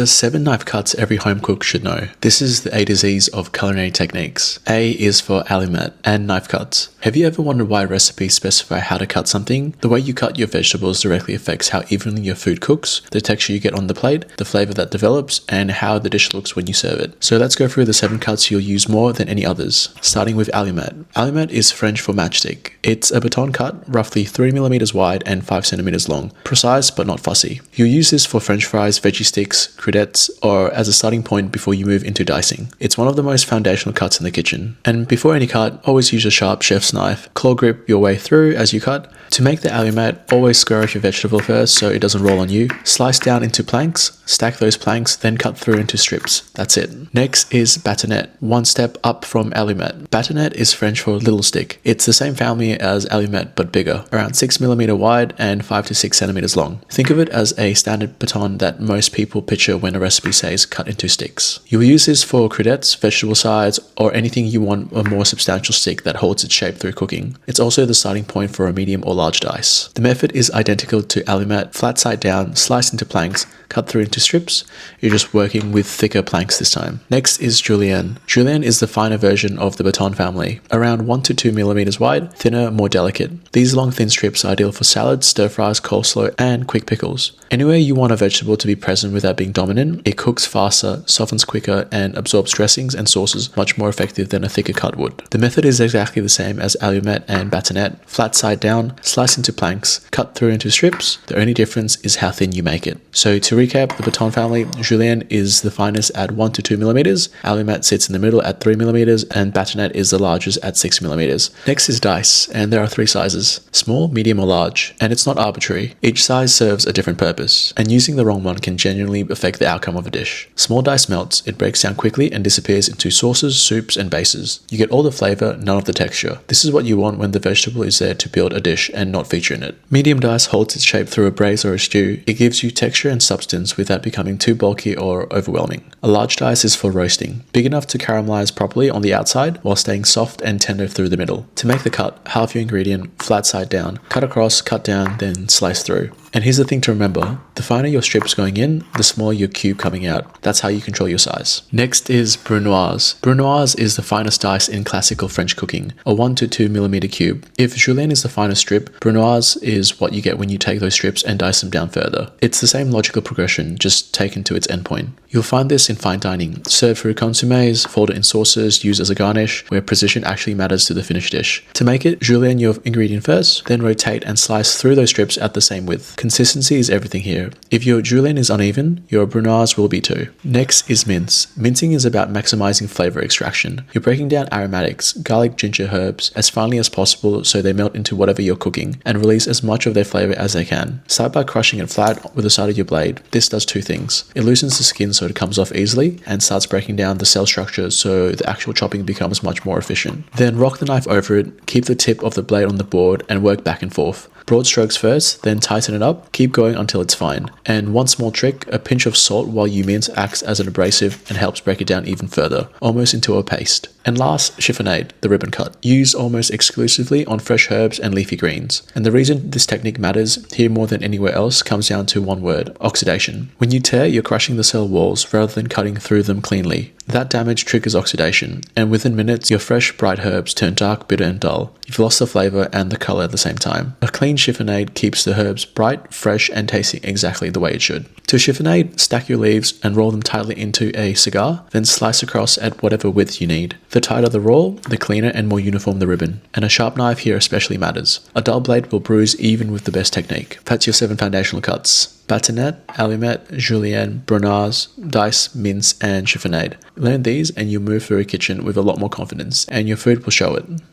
These are 7 knife cuts every home cook should know. This is the A to Z's of culinary techniques. A is for allumette and knife cuts. Have you ever wondered why recipes specify how to cut something? The way you cut your vegetables directly affects how evenly your food cooks, the texture you get on the plate, the flavor that develops, and how the dish looks when you serve it. So let's go through the 7 cuts you'll use more than any others, starting with allumette. Allumette is French for matchstick. It's a baton cut, roughly 3mm wide and 5cm long. Precise but not fussy. You'll use this for french fries, veggie sticks, crevettes, or as a starting point before you move into dicing. It's one of the most foundational cuts in the kitchen. And before any cut, always use a sharp chef's knife. Claw grip your way through as you cut. To make the allumette, always square off your vegetable first so it doesn't roll on you. Slice down into planks, stack those planks, then cut through into strips. That's it. Next is batonette, one step up from allumette. Batonette is French for little stick. It's the same family as allumette but bigger, around 6mm wide and 5 to 6cm long. Think of it as a standard baton that most people picture when a recipe says cut into sticks. You'll use this for crevettes, vegetable sides, or anything you want a more substantial stick that holds its shape through cooking. It's also the starting point for a medium or large dice. The method is identical to allumette, flat side down, slice into planks, cut through into strips. You're just working with thicker planks this time. Next is julienne. Julienne is the finer version of the baton family, around 1 to 2mm wide, thinner, more delicate. These long thin strips are ideal for salads, stir fries, coleslaw, and quick pickles. Anywhere you want a vegetable to be present without being dominant, it cooks faster, softens quicker, and absorbs dressings and sauces much more effective than a thicker cut would. The method is exactly the same as allumette and batonette, flat side down, slice into planks, cut through into strips. The only difference is how thin you make it. So to recap, the baton family, julienne is the finest at 1 to 2mm, allumette sits in the middle at 3mm, and batonette is the largest at 6mm. Next is dice, and there are 3 sizes, small, medium, or large, and it's not arbitrary. Each size serves a different purpose, and using the wrong one can genuinely affect the outcome of a dish. Small dice melts, it breaks down quickly and disappears into sauces, soups, and bases. You get all the flavor, none of the texture. This is what you want when the vegetable is there to build a dish and not feature in it. Medium dice holds its shape through a braise or a stew. It gives you texture and substance without becoming too bulky or overwhelming. A large dice is for roasting, big enough to caramelize properly on the outside while staying soft and tender through the middle. To make the cut, halve your ingredient, flat side down, cut across, cut down, then slice through. And here's the thing to remember, the finer your strips going in, the smaller your cube coming out. That's how you control your size. Next is brunoise. Brunoise is the finest dice in classical French cooking, a 1 to 2mm cube. If julienne is the finest strip, brunoise is what you get when you take those strips and dice them down further. It's the same logical progression, just taken to its endpoint. You'll find this in fine dining, served through consommes, folded in sauces, used as a garnish, where precision actually matters to the finished dish. To make it, julienne your ingredient first, then rotate and slice through those strips at the same width. Consistency is everything here. If your julienne is uneven, your brunoise will be too. Next is mince. Mincing is about maximizing flavor extraction. You're breaking down aromatics, garlic, ginger, herbs, as finely as possible so they melt into whatever you're cooking and release as much of their flavor as they can. Start by crushing it flat with the side of your blade. This does 2 things. It loosens the skin so it comes off easily and starts breaking down the cell structure so the actual chopping becomes much more efficient. Then rock the knife over it, keep the tip of the blade on the board and work back and forth. Broad strokes first, then tighten it up, keep going until it's fine. And one small trick, a pinch of salt while you mince acts as an abrasive and helps break it down even further, almost into a paste. And last, chiffonade, the ribbon cut, used almost exclusively on fresh herbs and leafy greens. And the reason this technique matters here more than anywhere else comes down to one word, oxidation. When you tear, you're crushing the cell walls rather than cutting through them cleanly. That damage triggers oxidation, and within minutes, your fresh, bright herbs turn dark, bitter, and dull. You've lost the flavor and the color at the same time. A clean chiffonade keeps the herbs bright, fresh, and tasting exactly the way it should. To chiffonade, stack your leaves and roll them tightly into a cigar, then slice across at whatever width you need. The tighter the roll, the cleaner and more uniform the ribbon. And a sharp knife here especially matters. A dull blade will bruise even with the best technique. That's your 7 foundational cuts. Batonette, allumette, julienne, brunoise, dice, mince, and chiffonade. Learn these and you'll move through a kitchen with a lot more confidence, and your food will show it.